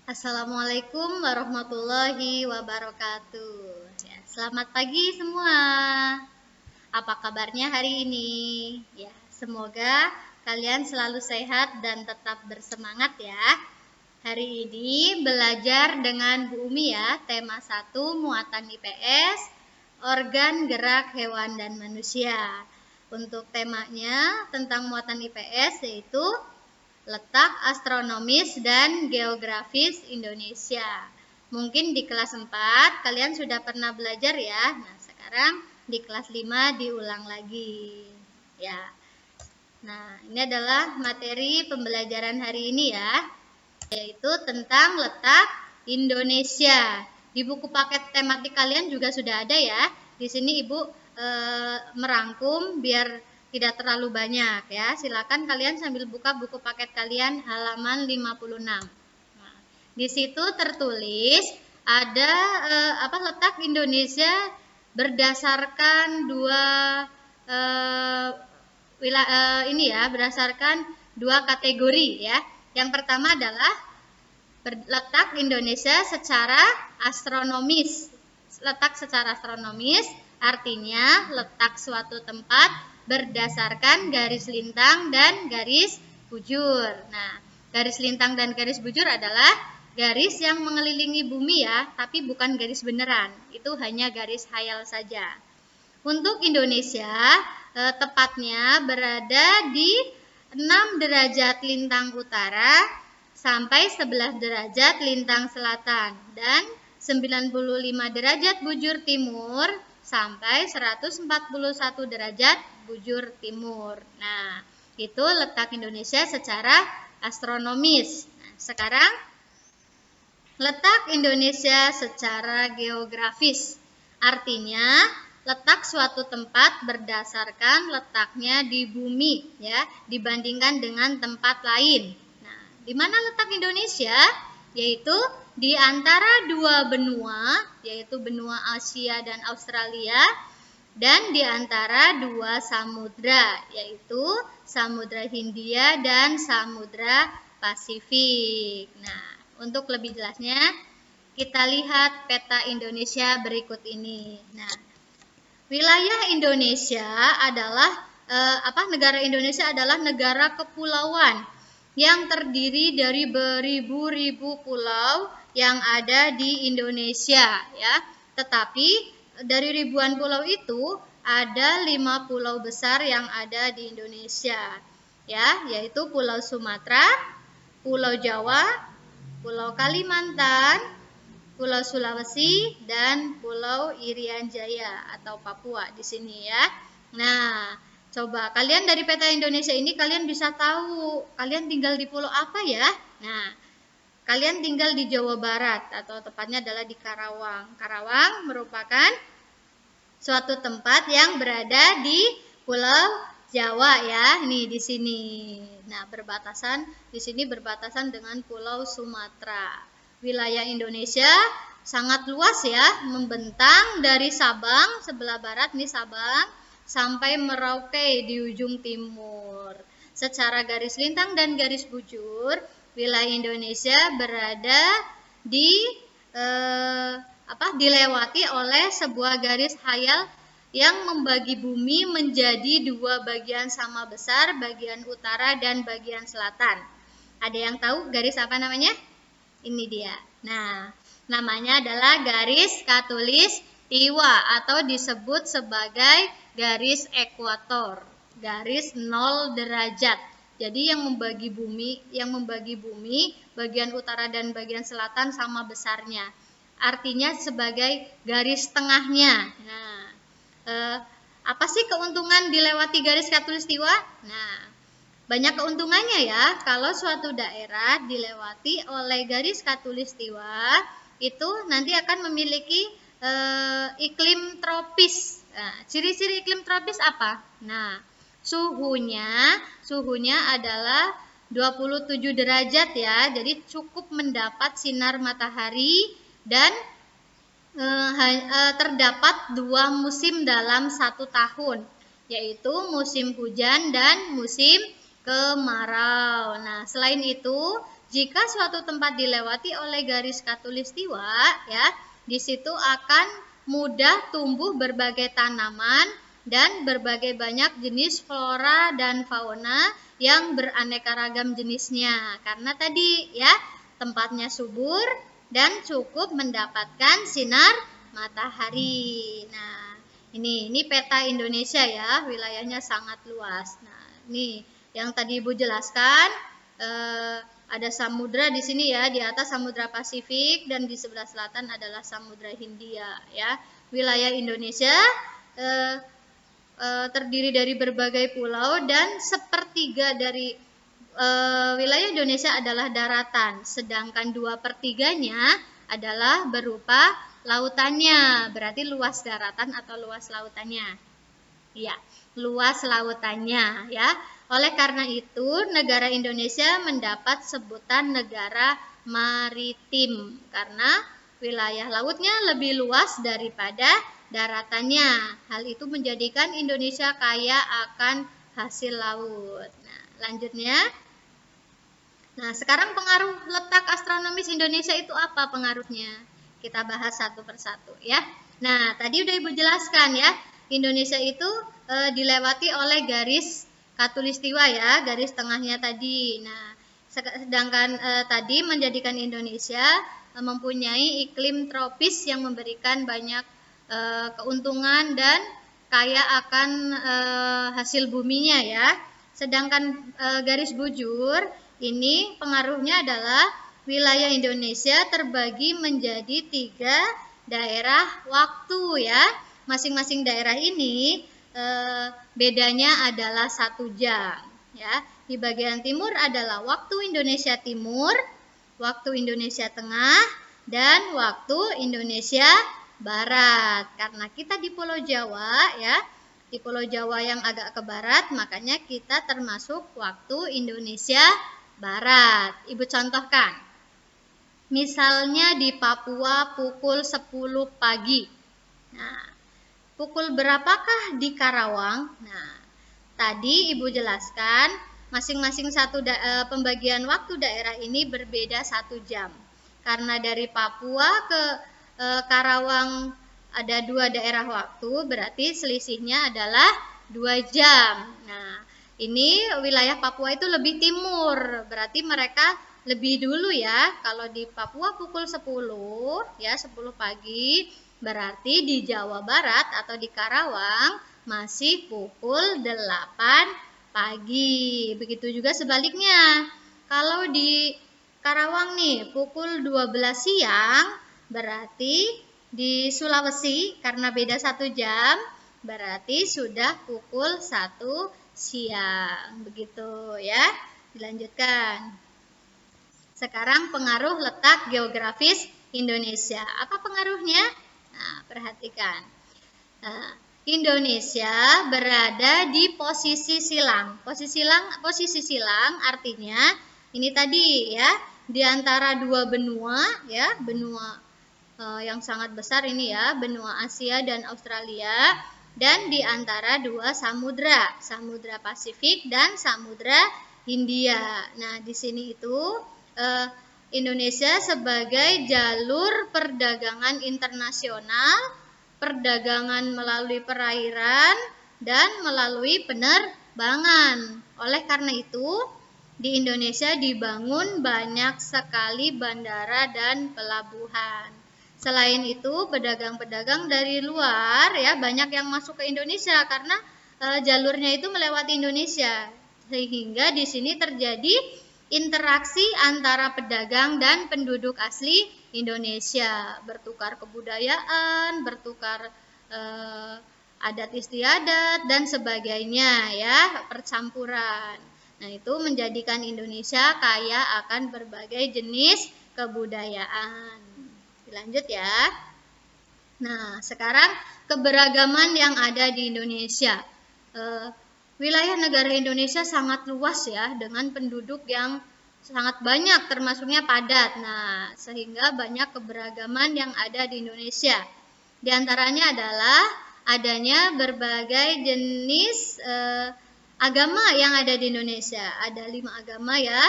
Assalamualaikum warahmatullahi wabarakatuh. Ya, selamat pagi semua. Apa kabarnya hari ini? Ya, semoga kalian selalu sehat dan tetap bersemangat ya. Hari ini belajar dengan Bu Umi ya, tema 1 muatan IPS, organ gerak hewan dan manusia. Untuk temanya tentang muatan IPS yaitu letak astronomis dan geografis Indonesia. Mungkin di kelas 4 kalian sudah pernah belajar ya. Nah, sekarang di kelas 5 diulang lagi. Ya. Nah, ini adalah materi pembelajaran hari ini ya, yaitu tentang letak Indonesia. Di buku paket tematik kalian juga sudah ada ya. Di sini Ibu merangkum biar tidak terlalu banyak ya. Silakan kalian sambil buka buku paket kalian halaman 56. Nah, di situ tertulis ada letak Indonesia berdasarkan berdasarkan dua kategori ya. Yang pertama adalah letak Indonesia secara astronomis. Letak secara astronomis artinya letak suatu tempat berdasarkan garis lintang dan garis bujur. Nah, garis lintang dan garis bujur adalah garis yang mengelilingi bumi ya, tapi bukan garis beneran. Itu hanya garis khayal saja. Untuk Indonesia, tepatnya berada di 6 derajat lintang utara sampai 11 derajat lintang selatan dan 95 derajat bujur timur sampai 141 derajat bujur timur. Nah, itu letak Indonesia secara astronomis. Nah, sekarang letak Indonesia secara geografis. Artinya, letak suatu tempat berdasarkan letaknya di bumi ya, dibandingkan dengan tempat lain. Nah, di mana letak Indonesia? Yaitu di antara dua benua, yaitu benua Asia dan Australia, dan di antara dua samudra, yaitu Samudra Hindia dan Samudra Pasifik. Nah, untuk lebih jelasnya, kita lihat peta Indonesia berikut ini. Nah, wilayah Indonesia adalah negara Indonesia adalah negara kepulauan yang terdiri dari beribu-ribu pulau yang ada di Indonesia ya. Tetapi dari ribuan pulau itu ada 5 pulau besar yang ada di Indonesia ya, yaitu Pulau Sumatera, Pulau Jawa, Pulau Kalimantan, Pulau Sulawesi dan Pulau Irian Jaya atau Papua di sini ya. Nah, coba kalian dari peta Indonesia ini kalian bisa tahu kalian tinggal di pulau apa ya? Nah, kalian tinggal di Jawa Barat atau tepatnya adalah di Karawang. Karawang merupakan suatu tempat yang berada di Pulau Jawa ya. Nih di sini. Nah, di sini berbatasan dengan Pulau Sumatera. Wilayah Indonesia sangat luas ya, membentang dari Sabang sebelah barat nih Sabang sampai Merauke di ujung timur. Secara garis lintang dan garis bujur, wilayah Indonesia berada dilewati oleh sebuah garis khayal yang membagi bumi menjadi dua bagian sama besar, bagian utara dan bagian selatan. Ada yang tahu garis apa namanya? Ini dia. Nah, namanya adalah garis khatulistiwa atau disebut sebagai garis ekuator, garis 0 derajat. Jadi yang membagi bumi bagian utara dan bagian selatan sama besarnya. Artinya sebagai garis tengahnya. Nah, apa sih keuntungan dilewati garis khatulistiwa? Nah, banyak keuntungannya ya, kalau suatu daerah dilewati oleh garis khatulistiwa, itu nanti akan memiliki iklim tropis. Nah, ciri-ciri iklim tropis apa? Nah, suhunya adalah 27 derajat ya, jadi cukup mendapat sinar matahari dan terdapat 2 musim dalam 1 tahun, yaitu musim hujan dan musim kemarau. Nah, selain itu jika suatu tempat dilewati oleh garis khatulistiwa, ya, di situ akan mudah tumbuh berbagai tanaman dan berbagai banyak jenis flora dan fauna yang beraneka ragam jenisnya. Karena tadi ya, tempatnya subur dan cukup mendapatkan sinar matahari. Nah, ini peta Indonesia ya, wilayahnya sangat luas. Nah, ini yang tadi Ibu jelaskan, ada samudra di sini ya, di atas Samudra Pasifik dan di sebelah selatan adalah Samudra Hindia ya. Wilayah Indonesia terdiri dari berbagai pulau dan sepertiga dari wilayah Indonesia adalah daratan, sedangkan 2/3-nya adalah berupa lautannya, berarti luas daratan atau luas lautannya. Iya, luas lautannya ya. Oleh karena itu, negara Indonesia mendapat sebutan negara maritim karena wilayah lautnya lebih luas daripada daratannya. Hal itu menjadikan Indonesia kaya akan hasil laut. Nah, lanjutnya. Nah, sekarang pengaruh letak astronomis Indonesia itu apa pengaruhnya? Kita bahas satu persatu ya. Nah, tadi udah Ibu jelaskan ya, Indonesia itu dilewati oleh garis khatulistiwa ya, garis tengahnya tadi. Nah, sedangkan tadi menjadikan Indonesia mempunyai iklim tropis yang memberikan banyak keuntungan dan kaya akan hasil buminya ya. Sedangkan garis bujur ini pengaruhnya adalah wilayah Indonesia terbagi menjadi 3 daerah waktu ya. Masing-masing daerah ini bedanya adalah 1 jam ya. Di bagian timur adalah waktu Indonesia Timur, waktu Indonesia Tengah, dan waktu Indonesia Barat. Karena kita di Pulau Jawa ya, di Pulau Jawa yang agak ke barat, makanya kita termasuk waktu Indonesia Barat. Ibu contohkan. Misalnya di Papua pukul 10 pagi. Nah, pukul berapakah di Karawang? Nah, tadi Ibu jelaskan masing-masing pembagian waktu daerah ini berbeda 1 jam. Karena dari Papua ke Karawang ada 2 daerah waktu, berarti selisihnya adalah 2 jam. Nah, ini wilayah Papua itu lebih timur, berarti mereka lebih dulu ya. Kalau di Papua pukul 10 ya, 10 pagi, berarti di Jawa Barat atau di Karawang masih pukul 8 pagi. Begitu juga sebaliknya. Kalau di Karawang nih pukul 12 siang, berarti di Sulawesi karena beda 1 jam, berarti sudah pukul 1 siang. Begitu ya. Dilanjutkan. Sekarang pengaruh letak geografis Indonesia. Apa pengaruhnya? Nah, perhatikan. Nah, Indonesia berada di posisi silang. Posisi silang artinya ini tadi ya, di antara 2 benua ya, benua yang sangat besar ini ya, benua Asia dan Australia, dan di antara 2 samudra, Samudra Pasifik dan Samudra Hindia. Nah, di sini itu Indonesia sebagai jalur perdagangan internasional, perdagangan melalui perairan dan melalui penerbangan. Oleh karena itu, di Indonesia dibangun banyak sekali bandara dan pelabuhan. Selain itu, pedagang-pedagang dari luar ya banyak yang masuk ke Indonesia karena jalurnya itu melewati Indonesia. Sehingga di sini terjadi interaksi antara pedagang dan penduduk asli Indonesia, bertukar kebudayaan, bertukar adat istiadat dan sebagainya ya, percampuran. Nah, itu menjadikan Indonesia kaya akan berbagai jenis kebudayaan. Dilanjut ya. Nah, sekarang keberagaman yang ada di Indonesia. Wilayah negara Indonesia sangat luas ya, dengan penduduk yang sangat banyak, termasuknya padat. Nah, sehingga banyak keberagaman yang ada di Indonesia. Di antaranya adalah adanya berbagai jenis agama yang ada di Indonesia. Ada 5 agama ya.